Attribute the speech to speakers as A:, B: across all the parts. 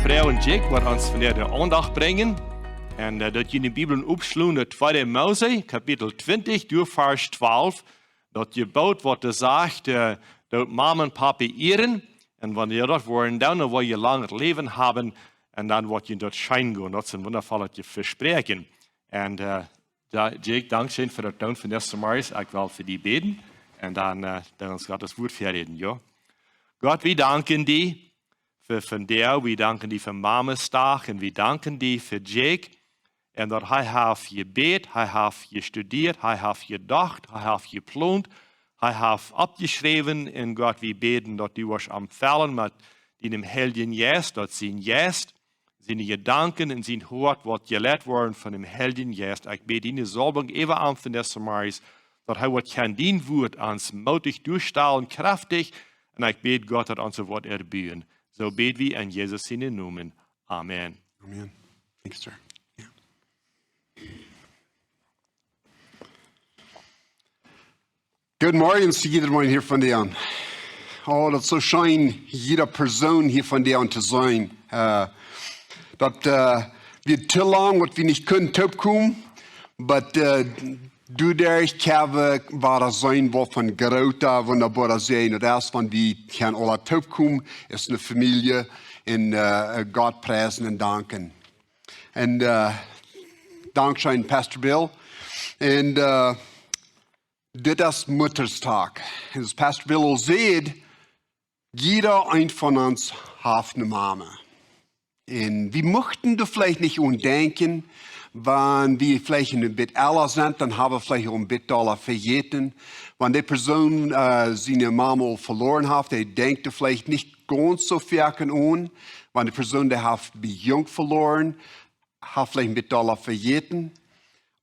A: Frau und Jake wat uns von der Andacht bringen. En dat je in de Bibel opsloen, de 2. Mose, kapitel 20, door vers 12. Dat je bouwt wat er zegt, dat mama en papa eeren. En wanneer dat worden, dan wil je langer leven hebben. En dan wordt je in dat schijn gaan. Dat is een wondervolle verspreken. En Jake, dankzij voor het doen van deze morgen. Ik wil voor die beden. En dan ons gaat het woord verreden. Ja. God, we danken die voor vandaag. We danken die voor mama's dag. En we danken die voor Jake. En dat hij heeft gebed, hij heeft gestudeerd, hij heeft gedacht, hij heeft geplant, hij heeft opgeschreven. En God, we beten dat u was aanvallen met die Heiligen Geest, dat zijn Geest, zijn gedanken en zijn woord wat geleerd worden van dem Heiligen Geest. Ik bid in de Salbung even aan van deze morgens, dat hij wat kan dien woord ans mutig durchstellen, krachtig. En ik bid God dat onze woord erbieden. Zo bid we in Jezus zijn naam. Amen.
B: Amen. Thanks, sir. Good morning zu jedermann hier von dir. Oh, das ist so schön, jeder Person hier von dir zu sein. Das wird zu lang, was wir nicht können, topkommen. Aber du, der ich habe, war das sein, was von großer, wunderbarer sein. Und erst, wenn wir können alle topkommen, ist eine Familie in Gott preisen und danken. Und Dankeschön, Pastor Bill. Und dit is Mutterstag. En als Pastor Bill al zei, jeder een van ons heeft een mama. En we mochten er vielleicht nicht denken, wenn wir vielleicht ein bisschen älter sind, dann haben wir vielleicht auch ein bisschen vergessen. Wenn die Person seine Mama verloren hat, der denkt vielleicht nicht ganz so viel an. Wenn die Person, die hat jung verloren, hat vielleicht ein bisschen vergessen.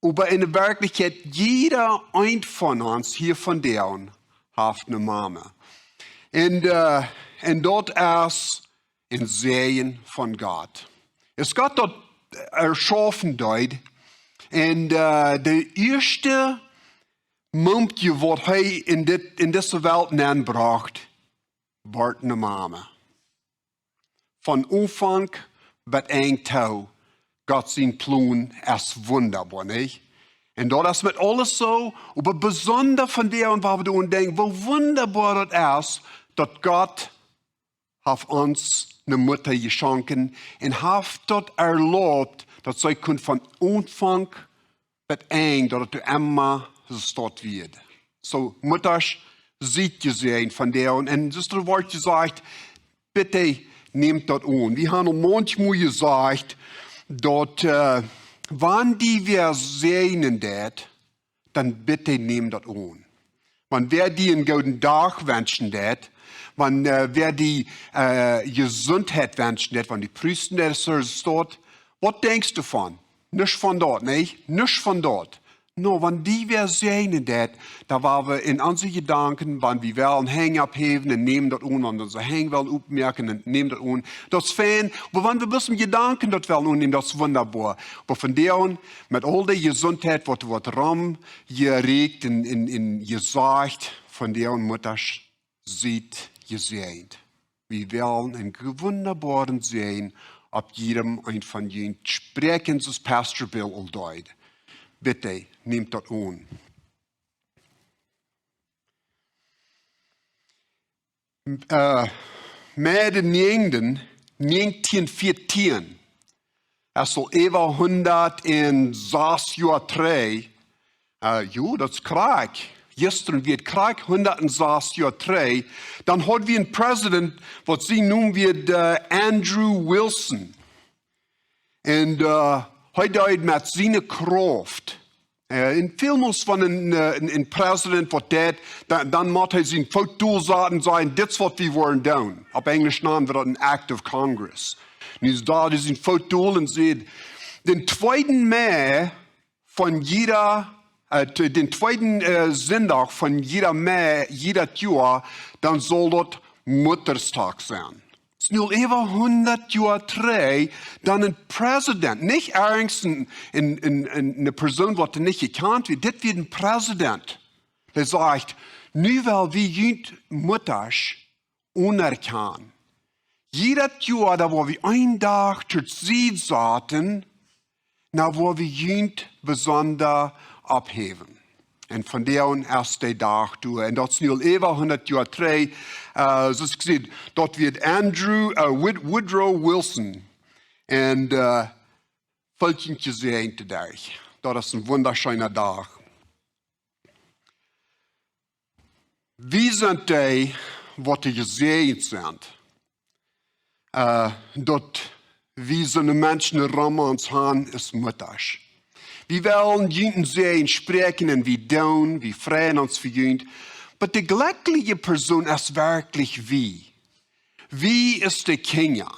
B: Aber in der Wirklichkeit, jeder ein von uns hier von deren hat eine Mama. Und dort ist ein Säjen von Gott. Es Gott dort erschaffen dort. Und der erste Moment, was er in dieser Welt anbracht, war eine Mama. Von Anfang bis Ende. Gott sein Plan ist wunderbar, nicht? Und das ist mit alles so, aber besonders von der und was wir denken, wo wunderbar das ist, dass Gott hat uns eine Mutter geschenkt und hat dort erlaubt, dass sie von Anfang bis Ende, dass es immer so wird. So, Mutter sieht gesehen von der und das ist das Wort gesagt, bitte nehmt das an. Wir haben manchmal gesagt, dort, wenn die wir sehen, dann bitte nehmt das an. Wenn wer die einen guten Tag wünschen, wenn wer die Gesundheit wünschen, wenn die Priester das dort, was denkst du von? Nicht von dort, nicht? Nicht von dort. No, wenn die wir sehen, da waren wir in unseren Gedanken, wenn wir wollen Hängen abheben und nehmen das an, wenn wir unsere Hängen wollen aufmerken und nehmen das an. Das ist fein, aber wenn wir ein bisschen Gedanken das wollen annehmen, das ist wunderbar. Aber von der an, mit all der Gesundheit, was Raum geregt und gesagt, von der an Mutter sieht, gesehen. Wir wollen einen wunderbaren Sehen ab jedem ein von ihnen sprechen, das Pastor Bill all deut. Bitte, nehmt das an. Met de 1914, also über 106 Jahre drei, das ist Krieg. Gestern wird Krieg, 106 Jahre drei. Dann hat wir einen Präsident, was sie nun wird Andrew Wilson. Und heute mit seiner Kraft. In Filmen von einem Präsident, dann muss er sein Foto sagen, das ist was wir wollen tun. Auf Englisch nennen wir das ein Act of Congress. Und da ist ein Foto und sieht, den 2. Mai von den 2. Sonntag von jeder Jahr, dann soll das Mutterstag sein. Es ist nur über 100 Jahre drei, dann ein Präsident, nicht irgendeine eine Person, die nicht gekannt wird, das wird ein Präsident, der sagt, nu weil wir jünt Mutters unerkannt, Jeder Jahr, da wo wir ein Tag zur Seed saaten, na wo wir jünt besonders abheben. Und von der an erst der Tag durch. Und das ist nur über 100 Jahre drei. So ist gesagt, dort wird Woodrow Wilson und Völkchen gesehen dadurch. Das ist ein wunderschöner Tag. Wie sind die, was die gesehen sind? Dort, wie so eine Menschen Romans haben, ist Mutters. Wir wollen jeden sehen, sprechen und wie down, wie freuen uns verjüngt. Aber die glückliche Person ist wirklich wie. Wie ist der Kinder?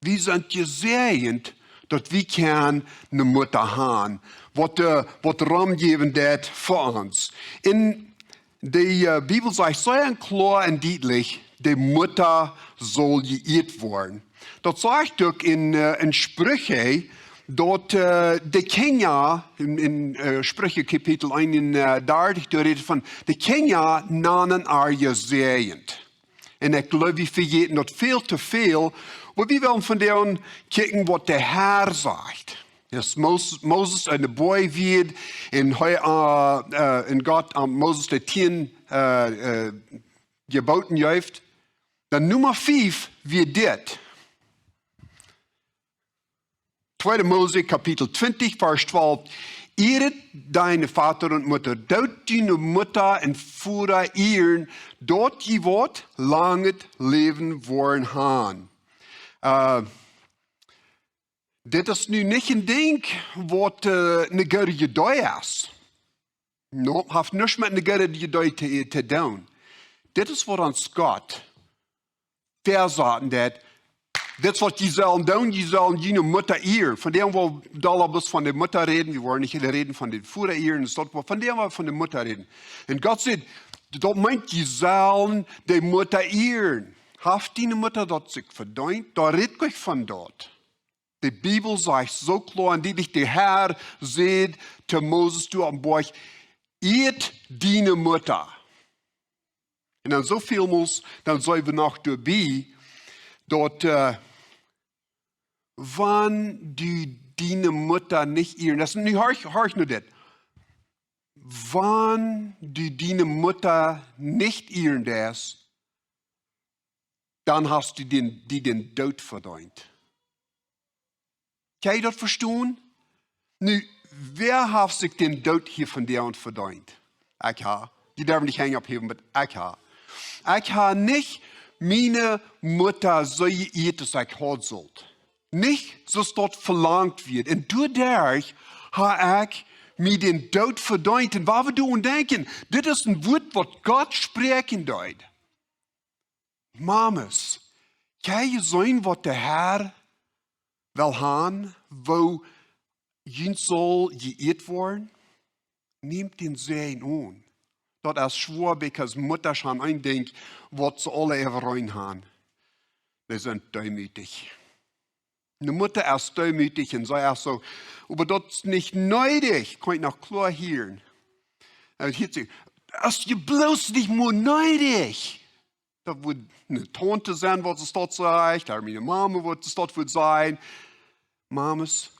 B: Wir sind gesehen, dass wir eine Mutter haben, was Raum geben wird für uns. In der Bibel sagt sehr klar und deutlich, die Mutter soll geehrt werden. Das sagt auch in Sprüche, dort die Kinder, in Sprüche Kapitel 31, da redet von, die Kinder nannen gesegnet. Und ich glaube, wir vergeten das viel zu viel, aber wir wollen von denen kicken, was der Herr sagt. Als Moses ein Boy wird, und Gott Moses die 10 Geboten gibt, dann Nummer 5 wird das. 2. Mose, Kapitel 20, Vers 12. Ehret deine Vater und Mutter, dort deine Mutter und Vater ehren, dort je wird langes Leben wollen haben. Das ist nu nicht ein Ding, was eine gute Idee ist. No, hat nichts mit einer guten Idee zu tun. Das ist, was uns Gott versagen hat. Das, was die sollen tun, die sollen jene Mutter ehren. Von dem, wo wir bloß von der Mutter reden, wir wollen nicht reden von den Vater ehren, von dem, wo wir von der Mutter reden. Und Gott sagt, das meint, die sollen die Mutter ehren. Haft die Mutter dort sich verdient, da redet euch von dort. Die Bibel sagt so klar und deutlich, der Herr sagt zu Moses, du am Berg, ehrt deine Mutter. Und dann so viel muss, dann sollen wir noch dabei, dort, wann du deine Mutter nicht ehren, das ist nicht hör nur das. Wann du deine Mutter nicht ehren darfst, dann hast du den Tod verdient. Kann je das verstehen? Nu, wer hat sich den Tod hier von dir und verdient? Ich habe. Die dürfen nicht hängen abheben, aber ich habe. Ich habe nicht meine Mutter so geehrt, dass ich haben soll. Nicht, so es dort verlangt wird. Und dadurch habe ich mir den Tod verdient. Und was wir tun denken, das ist ein Wort, was Gott sprechen dort. Mamas, kann je sein, was der Herr will haben, wo jemand soll geehrt werden? Nehmt den Säjen an. Das ist schwer, because Mutter schon ein Ding, was sie alle ever rein haben. Wir sind demütig. Eine Mutter ist demütig und sagt so, aber das ist nicht neidig. Kann ich noch klar hören. Hier sagt, ist ihr bloß nicht mehr neidig. Da wird eine Tante sein, was es dort sagt, oder meine Mama, was es dort wird sein. Mamas,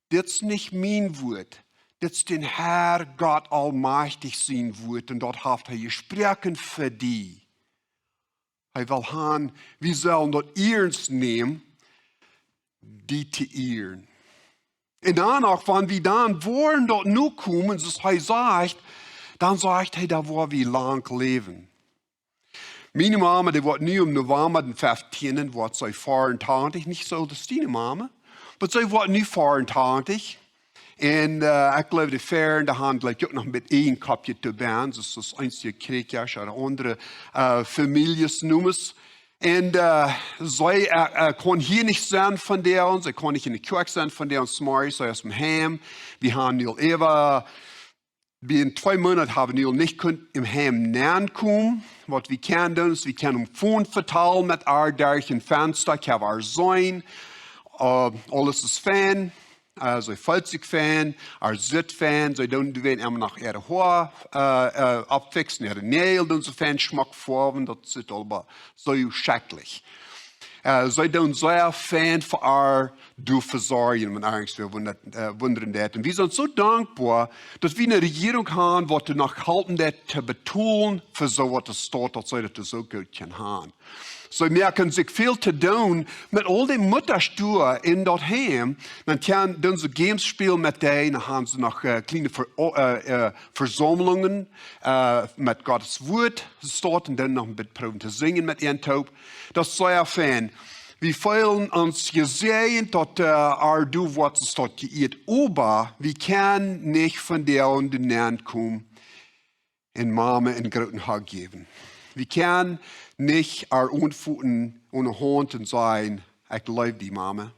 B: das ist nicht mein Wort. Das ist den Herr Gott allmächtig sein Wort. Und dort hat er gesprochen für die. Er will haben, wir sollen dort ernst nehmen, die zu ehren. Und danach, wenn wir dann wollen dort nur kommen, so er sagt, dann sagt er, da wollen wir lang leben. Meine Mama, die wird nie im November den 15. wird sie 84, nicht so, das ist deine Mama. Aber sie wird nie 84. Und ich glaube, die Fern, da haben gleich auch noch mit einem Kopje zu bauen. Das ist das einzige Krieg, oder andere Familiennummers. Und sie kann hier nicht sein von der uns, sie kann nicht in der Kirche sein von der uns, sie ist aus dem Heim. Wir haben nur in 2 Monaten haben wir nicht im Heim näher kommen. Was wir können, ist, wir können Phone verteilen mit durch ein Fenster, ich habe sein. Alles ist Fan. Also, falls sich Fan, Fan, so dann werden immer noch ihre Haare abfixen, ihre Nägel und so Fan schmack vor, das ist aber so schrecklich. Zij doen sehr Fan für du Versorgen, wenn eigentlich wir wundern das. Und wir sind so dankbar, dass wir eine Regierung haben, die noch halten, das zu betonen, für so was das steht, dass sie das so gut können haben. So merken sich viel zu tun mit all den Mutterstuhl in dort Heim. Dann können sie Games spielen mit denen, dann haben sie noch kleine Versammlungen mit Gottes Wort dort und dann noch ein bisschen proben zu singen mit ihren Taub. Das ist sehr fein. Wir fühlen uns gesehen, dass du was dort geht, aber wir können nicht von der und den Nähen kommen und Mama in großen Hag geben. Wir können nicht unvoeten ohne Hand und sagen, ich liebe die Mama.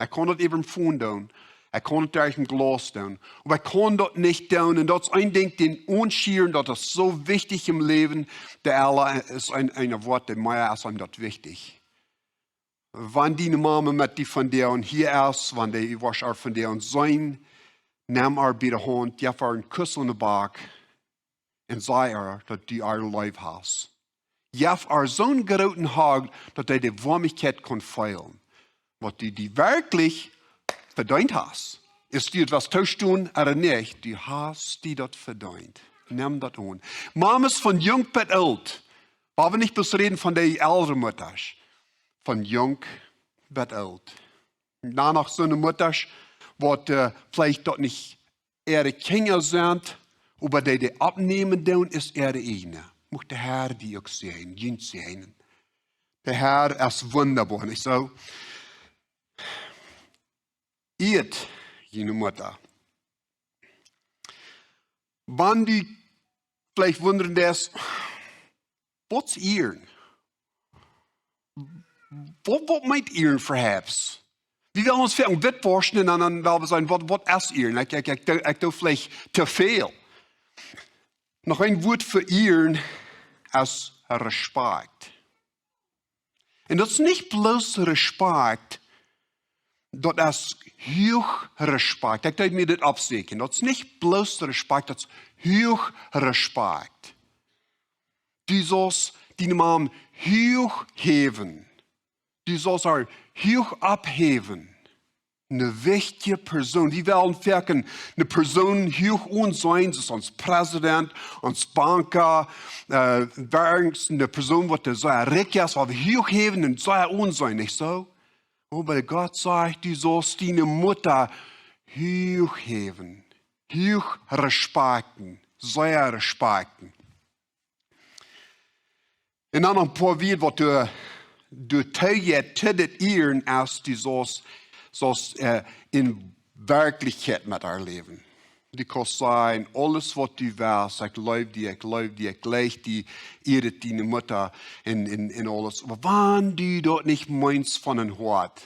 B: Ich kann das eben tun. Ich kann das durch ein Glas tun. Aber ich kann das nicht tun. Und das ist ein Ding, den Unschieren, das ist so wichtig im Leben. Der Allah ist ein Wort, der mir ist ihm das wichtig. Wenn die Mama mit die von dir und hier ist, wenn die was auch von dir und sein, nimm er bei der Hand, gib er einen Kuss on den Back und sei er, dass du er lieb hast. Gib er so einen großen Hag, dass er die Warmigkeit kann feilen. Was du die wirklich verdient hast. Ist dir etwas tun oder nicht? Du hast die das verdient. Nimm das an. Mamas von jung bis alt. Aber wir nicht bloß reden von der älteren Mutter. Von jung bis alt. Danach so eine Mutter, was vielleicht dort nicht ihre Kinder sind, aber die abnehmen tun, ist ihre eigene. Muss der Herr die auch sehen, jüngst sehen. Der Herr ist wunderbar, nicht so? Eet, jene Mutter. Wann die vielleicht wundern, das, was ihren? Was meint ihren, perhaps? Wir wollen uns vielleicht witwaschen und dann werden wir sagen, was ist ihren? Ich tue vielleicht zu viel. Noch ein Wort für ihren ist Respekt. Und das ist nicht bloß Respekt, das ist hoch Respekt. Ich darf mir das absehen. Das ist nicht bloß Respekt, das ist hoch Respekt. Du sollst deine Mom hoch heben. Du sollst er hoch abheben. Eine wichtige Person. Die wollen wirken, eine Person hoch uns sein, das ist uns Präsident, uns Banker, eine Person, die sehr reich ist, aber hoch heben und sehr uns sein, nicht so? Aber Gott sagt, du sollst deine Mutter hochheben, hoch respekten, sehr respekten. Und dann ein paar Wörter, was du tätet ihren, als du sollst in Wirklichkeit mit erleben. Du kannst sagen, alles, was du weißt, ich liebe dich, ich gleich die, ehre deine Mutter in alles. Aber wenn du dort nicht meinst von einem Wort,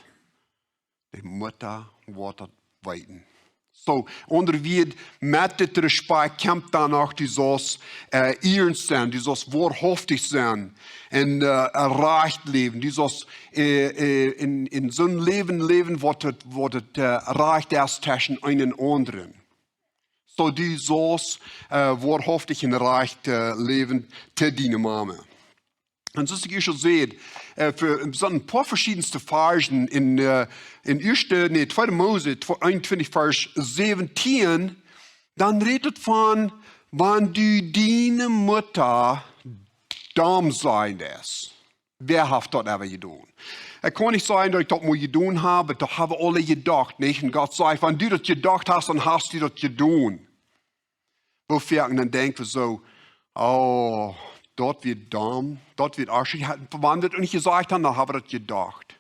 B: die Mutter wird das weiten. So, unterwegs mit dem Respekt kommt danach, du sollst ehren sein, du sollst wahrhaftig sein und erreicht leben. Du sollst in so einem Leben, wo das erreicht ist zwischen einen anderen. So, du sollst wahrhaftig und erreicht leben zu deiner Mama. Und so wie ihr schon seht, für so ein paar verschiedenste Versen in 2. Mose 21, Vers 17, dann redet von, wenn du deine Mutter dumm sein lässt. Wer hat das aber getan? Es kann nicht sein, dass ich das mal getan habe, das haben alle gedacht, nicht? Und Gott sagt, wenn du das gedacht hast, dann hast du das getan. Wofür? Und dann denken wir so, oh, dort wird dumm, dort wird arschig verwandelt. Und ich gesagt habe, dann habe ich das gedacht.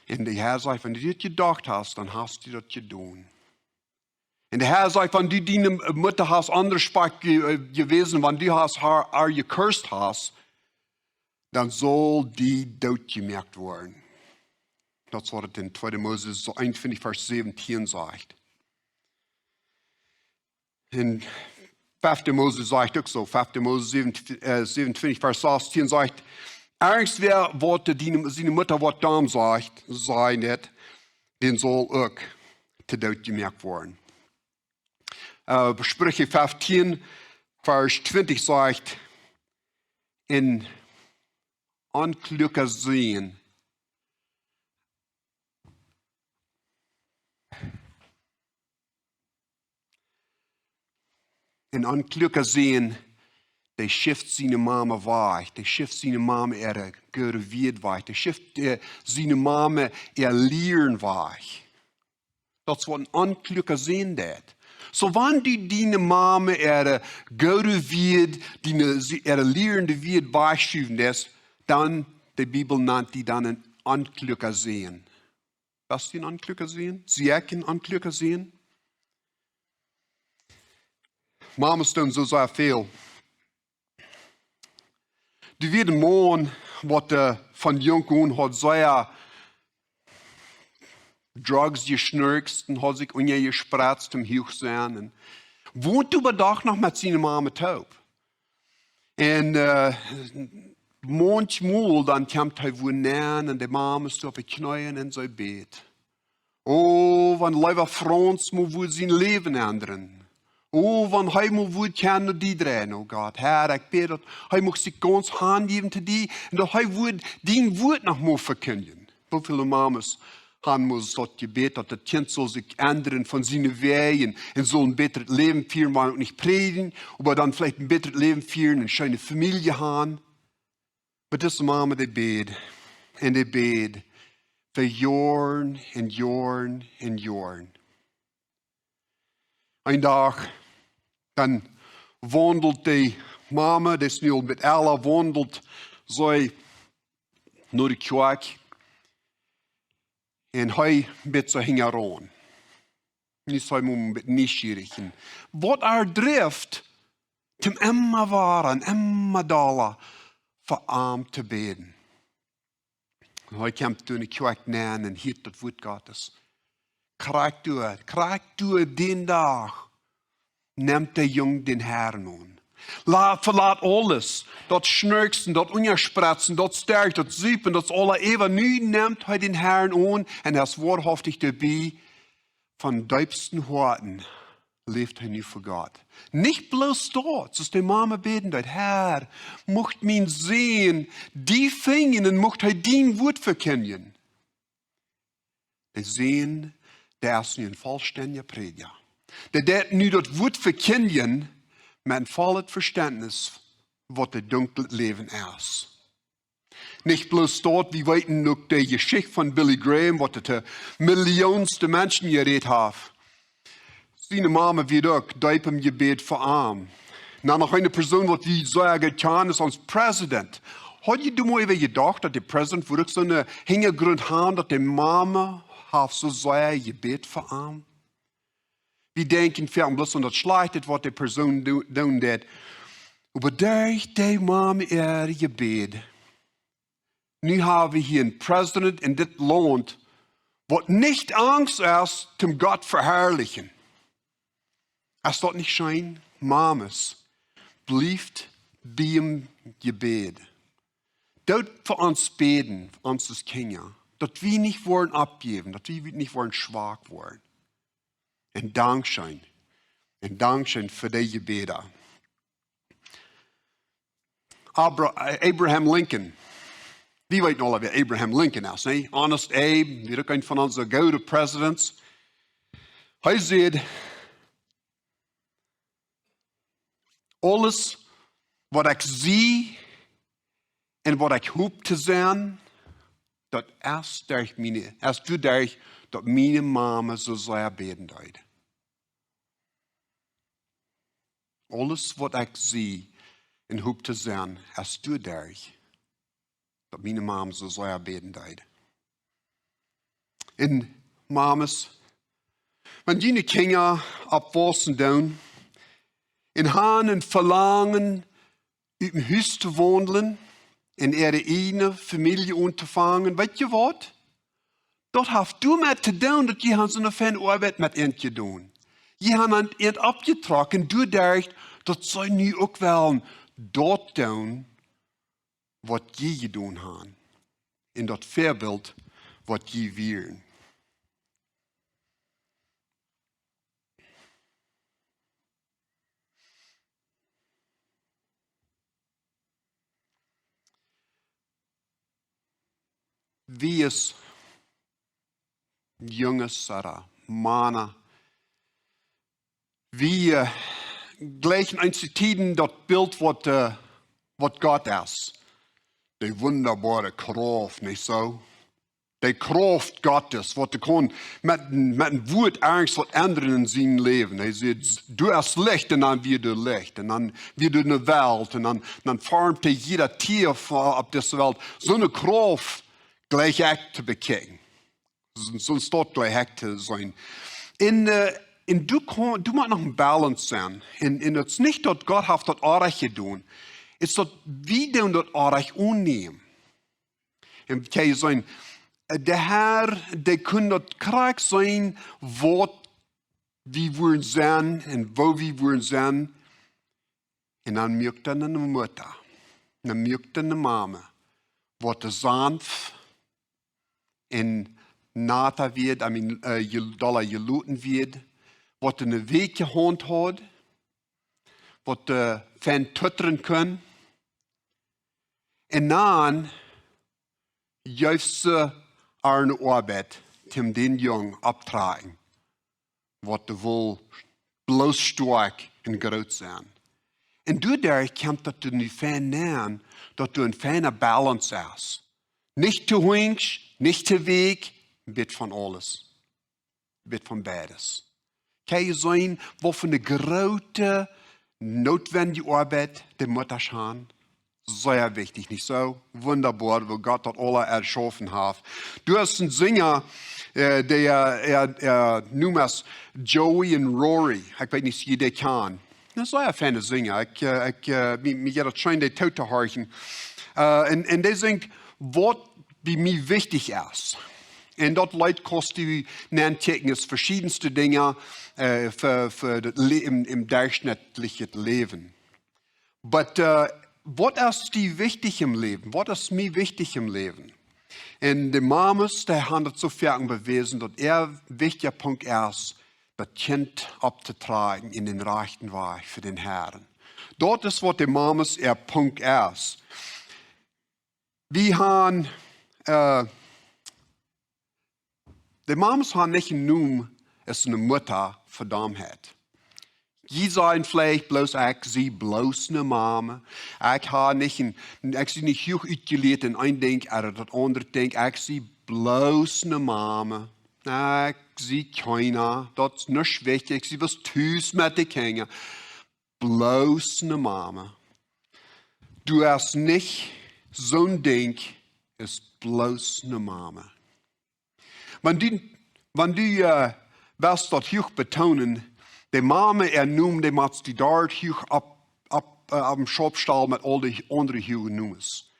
B: Und der Herr sagt, wenn du das gedacht hast, dann hast du das getan. Und der Herr sagt, wenn du deine Mutter hast, anders Spaß gewesen, wenn du hast, haar geküsst hast, dann soll die dort gemerkt werden. Das, was in 2. Mose 21, Vers 17 sagt. In 5. Mose sagt auch so, 5. Mose 27, Vers 16 sagt, irgendwer, wollte seine Mutter was dumm sagt, sei nicht, den soll auch zu dort gemerkt werden. Sprüche 15, Vers 20 sagt, in ongelukkig zijn. En ongelukkig zijn, die schift zijn mama weg. Die schift zijn mama goede wied weg. Die schift zijn mama leren weg. Dat is wat een ongelukkig zijn dat. So wanneer du die mama goede wied, die lerende wied wegschuiven is, dan, de Bibel nennt die dan een ongelukkig zijn. Was die een ongelukkig zijn? Zie ik een ongelukkig zijn? Mama's doen zo veel. Du weet een man wat van jong aan had zeer drugs gesnurkt en had zich gespratst om hoog zijn. En woont overdag nog met zijn mama taub. En manchmal dan komt hij woon neer en de mama stond op de knieën in zijn bed. Oh, van liever Frans moet woord zijn leven ändern. Oh, van hij moet woord kennen die draaien, oh God. Herr, ik bid dat hij moet zich ganz handgeven te die en dat hij woord, die woord nog moet verkondigen. Hoeveel mamas han moet dat gebed dat het kind zal zich ändern van zijn wegen en zal een beter leven führen, maar ook niet predigen, maar dan vielleicht een beter leven führen en schöne familie haben. Maar deze mama die bed en die bed voor jaren en jaren en jaren. Een dag, dan wandelt die mama, die is nu al met Ella, wandelt zij naar de kerk. En hij bent zo hing aan. Nu is hij een beetje nieuwsgierig. Wat drift, om immer waren, immer dalen, voor hem te beden. Hij kwam toen de kerk neer en hield het woord Gottes. Krijg door den dag. Neemt de jong den Herrn aan. Verlaat alles. Dat schnurksen, dat onjaspratsen, dat sterk, dat ziepen, dat alle even. Nu neemt hij den Herrn aan en hij is waarhaftig dabei. Van diepsten harten leeft hij nu voor God. Niet bloos dort, zoals de mama beten dat. Herr, mocht mijn zien, die vingen en mocht hij dien woord verkennen. De zien, der is nu een volständige prediger. Dat nu dat woord verkennen met een vol het verständnis wat het dunkle leven is. Niet bloos dort, wie weten ook de geschichte van Billy Graham, wat het de miljoenste mensen gereed heeft. Zijn mama wird ook diep im gebed voor hem. Nou, nog een persoon wat die zo getan is als president. Had je toen even gedacht dat de president voor ook zo'n hintergrund had dat de mama heeft zo zeer gebed voor hem? We denken veel bloß an das Schlechtes, was die Person doen deed. Aber durch die Mama gebed. Nu haben wir hier einen Präsident in dit Land, wat nicht Angst ist, zum Gott verherrlichen. Ist das nicht schön? Mamas, blijft bij hem gebed. Dort für uns beten, für uns als Kinder, dass wir nicht wollen abgeben, dass wir nicht wollen schwach werden. En dankzij voor die gebeden. Abraham Lincoln. Wie weet nog wie Abraham Lincoln is, nee? Honest Abe, die ook een van onze gouden presidents. Hij zei, alles wat ik zie en wat ik hoop te zijn, dat is door dat mijn mama zo zeer beden deed. Alles wat ik zie en hoop te zijn, is door dat mijn mama zo zeer beden deed. En mamas, wanneer die kinderen opwassen doen, en gaan en verlangen uit een huis te wandelen, en ene familie aan te vangen, weet je wat? Dat heeft du met te doen, dat je zo'n fijn arbeid met eentje doen. Je hebt het opgetrokken, du dacht, dat zij nu ook wel dat doen, wat je gedaan hebt. In dat voorbeeld, wat je wieren. wie es Jungs oder Männer, wie gleich ein Tiden dort Bild, was Gott ist. Die wunderbare Kraft, nicht so? Die Kraft Gottes, was kann mit dem Wort Angst was ändern in seinem Leben. Er sagt, du hast Licht und dann wird du Licht. Und dann wird du eine Welt. Und dann formt jeder Tier auf dieser Welt so eine Kraft gleich echt zu bekennen. Sonst dort gleich echt zu sein. Und du musst noch ein Balance sein. Und es ist nicht, dass Gott hat das Arech getan. Es ist, dass wir das Arech annehmen. Und kann ich sagen, der Herr, der kann das krank sein, wo wir wollen sein und wo wir wollen sein. Und dann merkt eine Mutter, dann merkt eine Mama, was sanft und nata wird, geluten wird, was eine Wege Hand hat, was Fan tuttern kann. Und dann juist ze eine Arbeit, um den Jungen abtragen, was de wohl bloß stark und groß sein. Und du dadurch kannst du nu fein nähern, dass du ein feiner Balance hast. Nicht zu hunks, nicht zu weg, wird von alles. Wird von beides. Kann je sein, wovon eine große, notwendige Arbeit der Mutter haben? Sehr wichtig, nicht so? Wunderbar, wo Gott das alle erschaffen hat. Du hast einen Sänger, der nummer Joey und Rory. Ich weiß nicht, wie der kann. Das ist ein feiner Sänger. Mir geht es schön, die Tod zu horchen. Und der singt, was bei mir wichtig ist. Und dort Leute kostet nennen verschiedenste Dinge für das im durchschnittlichen Leben. Aber was ist dir wichtig im Leben? Was ist mir wichtig im Leben? Und die Mamas, der haben das so viel bewiesen, dass wichtiger Punkt ist, das Kind abzutragen in den rechten Weg für den Herrn. Dort ist, was die Mamas ihr Punkt ist. Wir haben, die Mamas haben nicht nur, es eine Mutter verdammt hat. Je zijn vielleicht bloß, ich zie bloß eine Mama. Ich habe nicht, ich zie nicht hoch uitgeleerd in ein Ding, oder das andere Ding. Ich zie bloß eine Mama. Ich zie keiner. Das ist nicht wichtig. Ich zie was tust mit den Kindern. Bloß eine Mama. Du hast nicht so ein Ding, ist bloß eine Mama. Wenn du wirst das hoch betonen, die Mama nimmt, die macht die dort hoch ab dem Schopstall mit all den anderen hohen Nummers.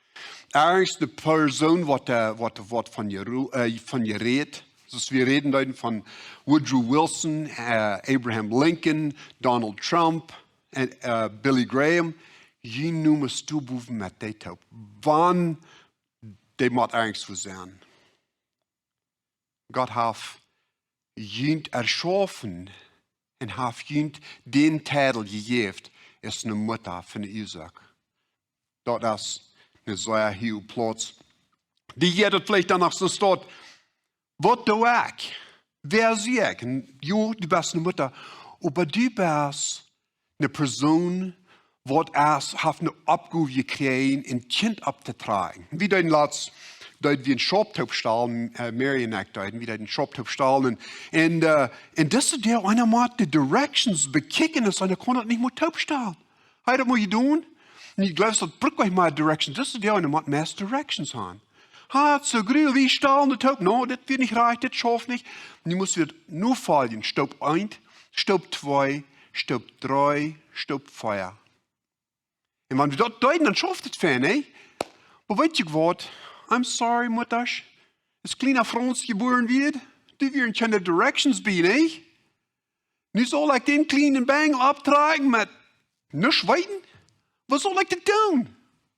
B: Er ist die Person, was von ihr redet. Also wir reden da von Woodrow Wilson, Abraham Lincoln, Donald Trump, Billy Graham. Je nummers toevoegen met die top. Wann die moet ergens voor zijn. Gott hat jemand erschaffen und hat jemand den Titel gegeben, ist eine Mutter von Isaac. Das ist eine sehr hohe Platz. Die geht vielleicht danach so steht, was du ich? Wer sie ich? Jo, du bist eine Mutter, aber du bist eine Person, die hat eine Abgabe gekriegt, ein Kind abzutragen. Wie dein Latz, dort wie ein Schoptopstall, Marionette dort, wie ein Schoptopstall. Und das ist der, einer muss die Directions bekicken, und einer kann das nicht mehr Topstall. Hey, das muss ich tun. Und ich glaube, das bringt euch mal Directions. Das ist der, einer muss mehr Directions haben. Ha, so grün, wie Stall, der Top, no, das wird nicht reichen, das schafft nicht. Und ich muss wieder nur fallen. Stopp 1, Stopp 2, Stopp 3, Stopp 4. Und wenn du das deuten, dann schafft es fein, eh? Aber weißt du was? I'm sorry, Mutter. Als kleiner Franz geboren wird, die werden keine Directions bieten, eh? Nu soll ich den kleinen Bengel abtragen mit nichts weiten? Was soll ich denn tun?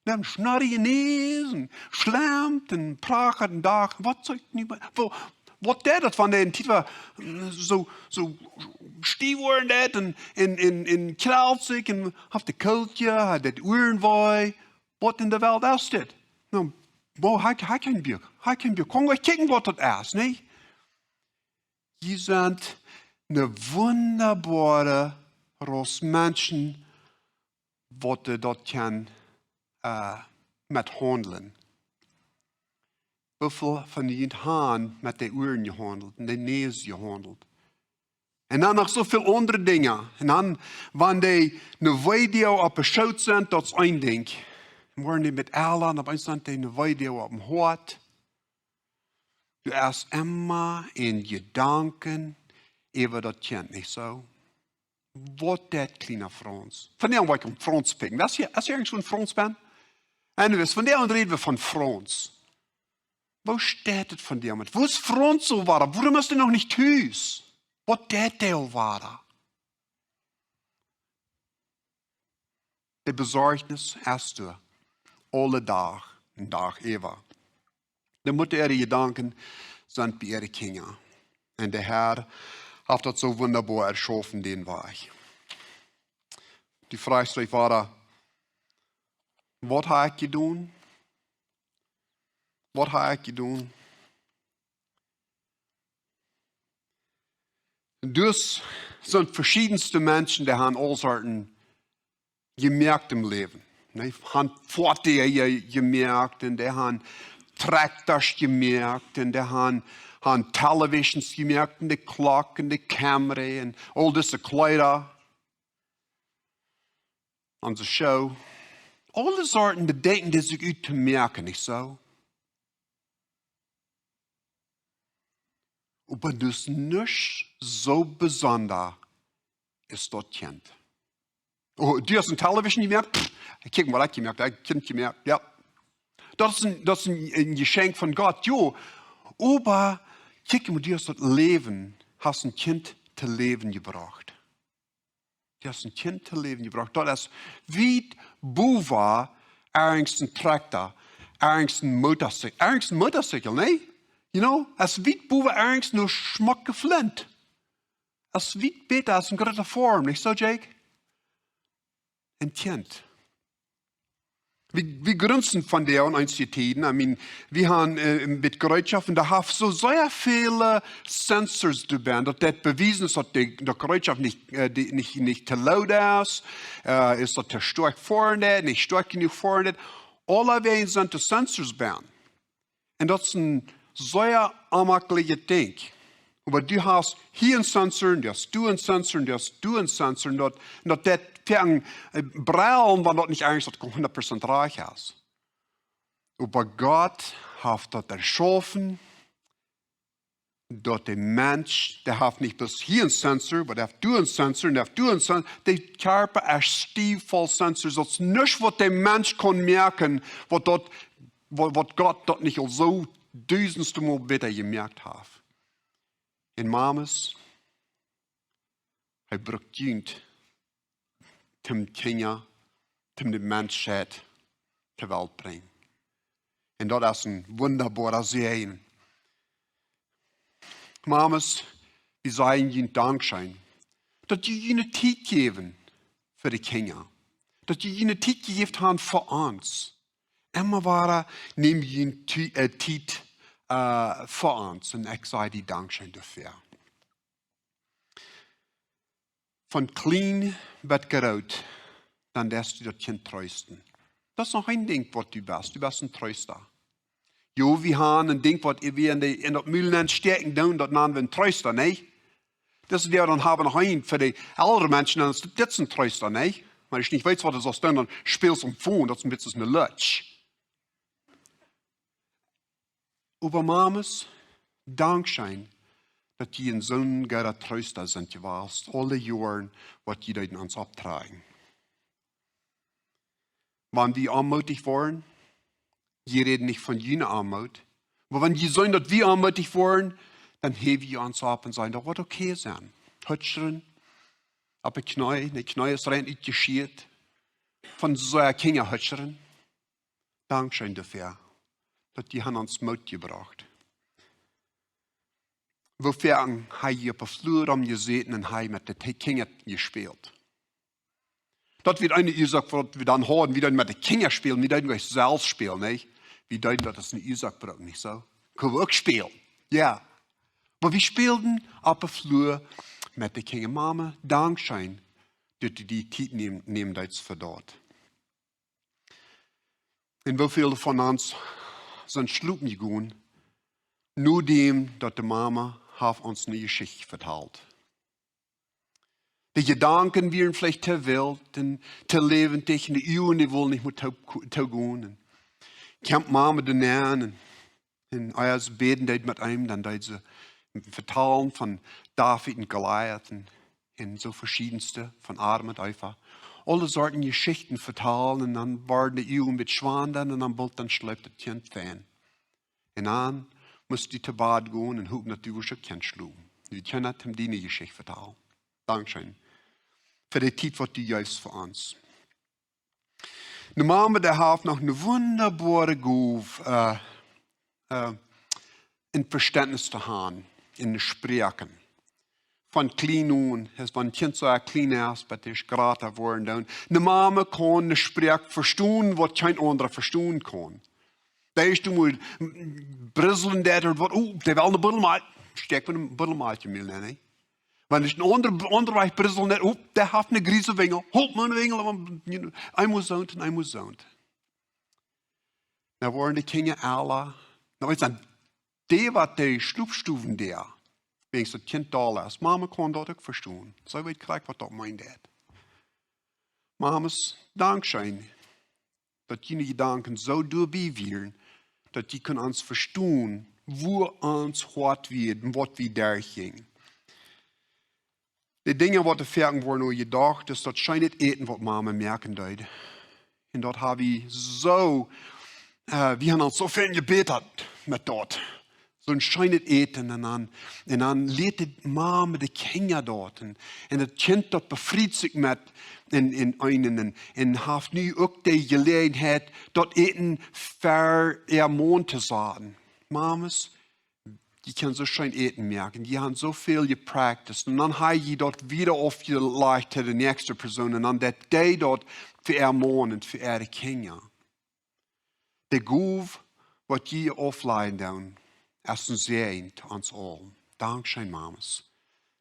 B: Dann schnarrigen Nesen, schlammt und prachert und Dach. Was soll ich nicht mehr? Was der das von den Titel so stiefworden dat en knallt sich und auf der Kultje, hat das Uhrenwei. Was in der Welt ist das? Nou, boah, hij kein Bier. Komm euch kicken, was das ist, nicht? Die sind eine wunderbare Ross Menschen, was dort kann mit handeln. Hoeveel van die haben met de uren gehandeld en de neus gehandeld. En dan nog zoveel andere dingen. En dan, wanneer die een video op een show zijn, dat is één ding. En worden die met allen, op een stand die een video op een hoort. Du erst immer in gedanken over dat kind, niet zo? Wat dat kleine Frans. Vandaar waar ik om Frans pikken. Als je ergens van Frans bent. En dus, vandaar reden we van Frans. Wo steht es von dir mit? Wo ist Front so war? Warum ist er noch nicht Hüs? Was der Teil war? Die Besorgnis hast du alle Tag und Tag Eva. Die Mutter ihre Gedanken sind bei ihren Kindern. Und der Herr hat das so wunderbar erschaffen, den war ich. Die Frage war, was habe ich getan? Was habe ich getan? Dus sind verschiedenste Menschen, die haben all Sorten gemerkt im Leben. Die haben Vorteile gemerkt, und die haben Traktors gemerkt, und die haben Televisions gemerkt, und die Glocken, die Kamera, und all diese Kleider. Unsere Show. Alle Sorten bedenken, die sich uit te merken, nicht so? Aber das nicht so besonders ist dort Kind. Oh, die hast ein Television gemerkt? Guck mal, ich gemerkt, ein Kind gemerkt, ja. Das ist ein Geschenk von Gott, jo. Aber, guck mal, die hast das Leben, hast ein Kind zu leben gebracht. Die hast ein Kind zu leben gebracht. Das ist wie Buva, ergens ein Traktor, ergens ein Motorcycle, ne? You know, als wie boven ergens nur schmack geflint. Als wie beter als een grote vorm, niet zo, Jake? Een kind. Wir grünzen von der und Instituten. I mean, wir haben mit Gerätschaften, da haben so sehr viele Sensors dabei, dass das bewiesen ist, dass die Gerätschaft nicht zu laut ist, ist das zu stark vorne, nicht stark genug vorne. Alle wir sind die Sensors bei. Und das ist ein sehr amakkelijke Ding. Aber du hast hier einen Sensor, und du hast du einen Sensor, und du hast du einen Sensor, und das fängt brauchen, wenn das nicht eigentlich 100% reich ist. Aber Gott hat das erschaffen, dass der Mensch, der hat nicht bloß hier einen Sensor, aber der hat du einen Sensor, und der hat du einen Sensor. Der Körper ist stiefvoll Sensor, das ist nicht, was der Mensch kann merken, was Gott dort nicht so duizendste Mal beter gemerkt hat. En Mames, hij brukt zum Kinder, zum die Menschheit zur Welt bringen. Und das ist ein wunderbarer Säjen. Mames, wir sagen ihnen Dankeschön, dass die ihnen Zeit geben für die Kinder. Dass die ihnen Zeit gegeben haben für uns. Immer war nehmen ihnen Zeit für uns. Und ich sage die Dankeschön dafür. Von klein wird gerout, dann darfst du das Kind trösten. Das ist noch ein Ding, was du bist. Du bist ein Tröster. Jo, wir haben ein Ding, was wir in das Mühlen stecken, das nennen wir ein Tröster, nicht? Das ist der, dann haben wir noch einen für die älteren Menschen, das ist ein Tröster, nicht? Wenn ich nicht weiß, was das ist, dann spielst du am Phone, das ist ein bisschen eine Lutsch. Aber Mames, Dankeschön, dass die in so ein guter Tröster sind gewesen, alle Jahre, was die in uns abtragen. Wenn die anmutig waren, die reden nicht von jener Armut, aber wenn die sagen, dass wir anmutig waren, dann heben wir uns ab und sagen, das wird okay sein. Hütschern, ab die Knie ist rein nicht geschiert, von so einer Kinder hütschern. Dankeschön dafür, dass die haben uns Mut gebracht. Wofür haben wir auf der Flur rumgesessen und haben mit den Kindern gespielt. Das wird eine gesagt, was wir dann haben, wie dann mit den Kindern spielen, wie dann wir selbst spielen, nicht? Wie deutet das in Isaacbrück, nicht so? Können wir auch spielen. Ja. Aber wir spielten auf der Flur mit der Kinge Mama, Dankschein, dass die Zeit nehmen das für dort. Und wie viele von uns sind schlupen gegangen, nur dem, dass die Mama uns eine Geschichte vertellt. Die Gedanken wären vielleicht der Welt und der lebendig, und die Uhren, die wollen nicht mehr taugen. Kommt Mama den an und als beten mit einem, dann sie vertalen von David und Goliath und so verschiedenste, von Adam und Eva. Alle Sorten Geschichten vertalen und dann waren die Uhren mit Schwanden und dann schläft das Kind fern. Und dann muss die zu Bad gehen und hoffen, dass die schon Kind schlugen. Die können ihm die Geschichte vertalen. Dankeschön. Für die Zeit, was die juist für uns. Die Mama, der hat noch eine wunderbare Gabe, in Verständnis zu haben, in den Sprachen. Von klein an, als wenn ein Kind so klein ist, aber das ist gerade geworden. Die Mama kann eine Sprache verstehen, was kein anderer verstehen kann. Da ist du mal brisseln, der wird, der will eine Büttelmaal, steck mit einem Büttelmaaltje Mehl, ne? Wenn ich ein anderer brisseln, der hat eine Griesewingel, holt mir eine Wingel, ein muss und ein muss und. Da waren die Kinder alle, da weiß ich, die, was die Schlupfstufen der, wenn das Kind da ist, Mama kann das auch verstehen. So weit kriegt, was das meint. Mamas, Dankeschön, dass die Gedanken so durchbewieren, dass die können uns verstehen, wo uns hart wird und was wir durchgehen. Die Dinge, die fertig wurden, nur gedacht, dass das scheint nicht eten, was Mama merken dort. Und dort habe ich so, wir haben uns so viel gebetet mit dort. So ein schönes Eten und dann lädt die Mama die Kinder dort und das Kind dort befriedigt sich mit in einen und hat nu auch die Gelegenheit, dort Eten für ihr Mond zu sagen. Mamas, die können so schön Eten merken, die haben so viel gepracticed und dann habe ich dort wieder aufgelegt zu der nächsten Person und dann die dort für ihr Mond und für ihre Kinder. Der Guf, was die aufleiden dann, ist ein Säjen zu uns allen. Dankeschön, Mamas.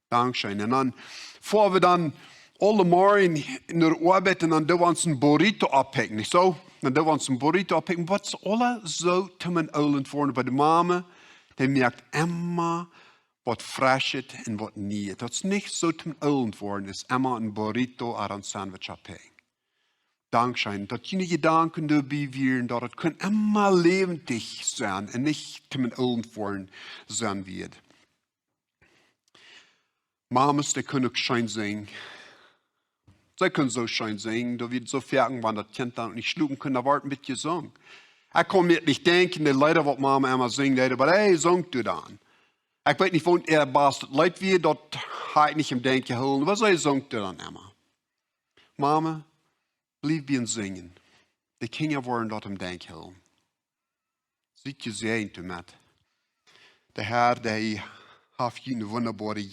B: Dankeschön. Und dann, bevor wir dann alle morgen in der Arbeit und dann do wir uns ein Burrito abpacken, nicht so? Dann do wir uns ein Burrito abpacken, was alle so zu meinen Augen vorne bei der Mama, die merkt immer, was frisch ist und was nicht. Das ist nicht so zu meinen Augen vorne, ist immer ein Burrito oder ein Sandwich abpacken. Dankeschön, dass die Gedanken dabei wären, dass es können immer lebendig sein und nicht zu meinen Augen vorne sein wird. Mamas, die können auch schön singen. Sie können so schön singen, da wird so fertig, wenn das Kind dann nicht schlugen können, da warten mit gesungen. Ich kann mir nicht denken, die Leute, was Mama immer singt, aber hey, singt du dann. Ich weiß nicht, wo er bastet Leute wie, dort habe ich nicht im Denken holen, was singt du dann immer? Mama, blieb wir singen. Die Kinder wollen dort im Denken holen. Sieht ihr sehen damit. Der Herr, der hat ihnen wunderbare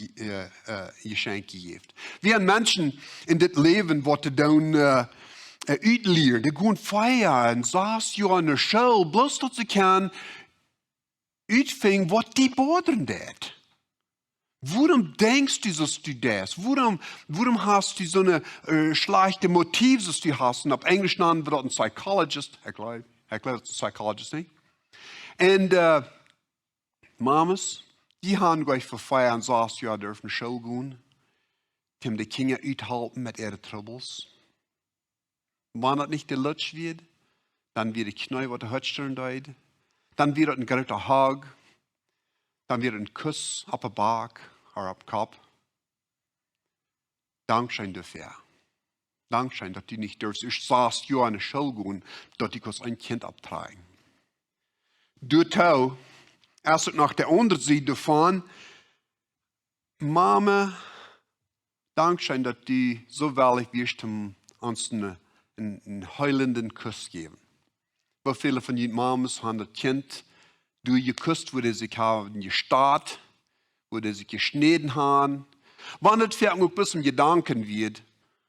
B: Geschenke gegeben. Wir haben Menschen in das Leben, die dann uitleeren. Die gehen feiern, saß ja in der Schule, bloß dass sie können uitvinden, was die Bodern tut. Warum denkst du, dass du das? Warum hast du so eine schlechte Motiv, dass du hast? Und auf Englisch nennen wir das ein Psychologist. Ich glaube, das ist ein Psychologist, nicht? Und Mamas, die haben gleich für Feiern saß ja dürfen Schule gehen, um die Kinder uithalten mit ihren Troubles. Wenn das nicht der Lutsch wird, dann wird die Knie, was der Hütstern deut, dann wird es ein großer Hug, dann wird ein Kuss auf den Bauch oder auf den Kopf. Dankeschön dafür. Dankeschön, dass die nicht dürfen. Ich saß ja in der Schule gehen, dass die ein Kind abtragen. Dort auch, erst nach der anderen Seite davon, Mama, Dankeschön, dass die so willig wirst, uns einen heulenden Kuss geben. Weil viele von den Mamas haben das Kind durchgeküsst, wo die sich haben gestarrt, wo die sich geschnitten haben. Wenn das für ein bisschen Gedanken wird,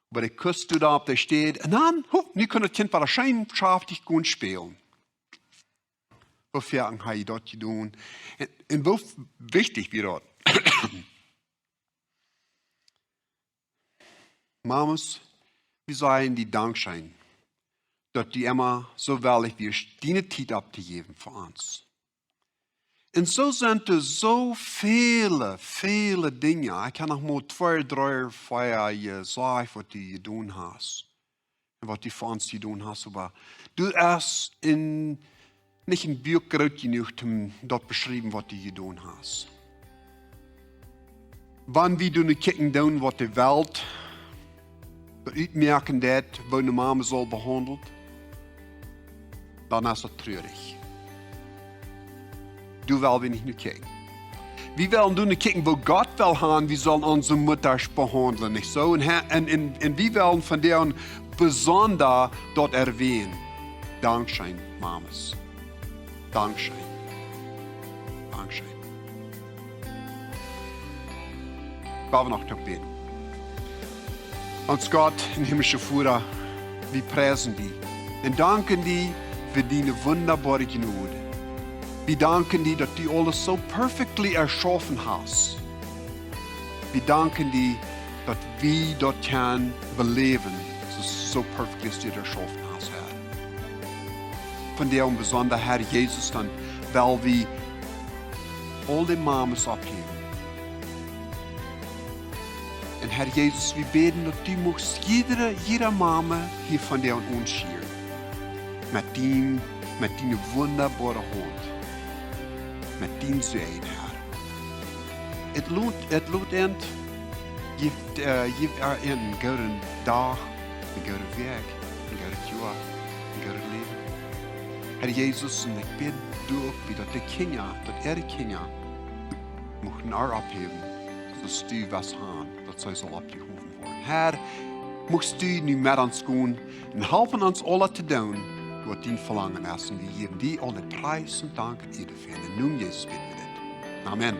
B: aber der Kuss da, der steht, und dann, nu kann das Kind wahrscheinlich gut spielen. Bewerken habe ich dort gedaan. En hoe wichtig wie dat. Mamas, wir seien die Dankschein, dass die immer so willig wie die Zeit abzugeben für uns. Und so sind es so viele Dinge. Ich kann noch mal 2, 3, 4 sagen, was du getan hast. Und was du für uns getan hast. Aber du hast nicht ein Buch groß genug, um dort beschrieben, was du getan hast. Wann wir nicht kicken tun, was die Welt uitmerken dat, wo eine Mama soll behandelt, dann ist das traurig. Du willst wir nicht nur kicken. Wir wollen nicht kicken, wo Gott will haben, wir sollen unsere Mutter behandeln, nicht so? Und wir wollen von deren besonders dort erwähnen. Dankschein, Mamas. Dankschein. Dankschein. Wollen wir noch beten? Uns Gott, in himmlische Vater, wir preisen dich und danken dir für deine wunderbare Gnade. Wir danken dir, dass du alles so perfectly erschaffen hast. Wir danken dir, dass wir dort können beleben, so perfectly du erschaffen hast, Herr. Von der besonders, Herr Jesus, dann, weil wir all die Mamas abheben. Und Herr Jesus, wir beten, dass du musst jeder Mama hier von der und uns schieren. Mit deiner wunderbaren Hand. Mit deinem Säjen, Herr. Es lohnt end, gibt einen guten Tag, einen guten Weg, einen guten Jahr, einen guten Leben. Herr Jesus, und ich bitte du auch wieder, dass ihre Kinder möchten auch abheben, dass du was haben, dass sie so abgehoben werden. Herr, musst du nu mit uns gehen und helfen uns alle zu tun, was dein Verlangen ist. Und wir geben dir alle Preis und Dank dafür. In Namen Jesus bitten wir das. Amen.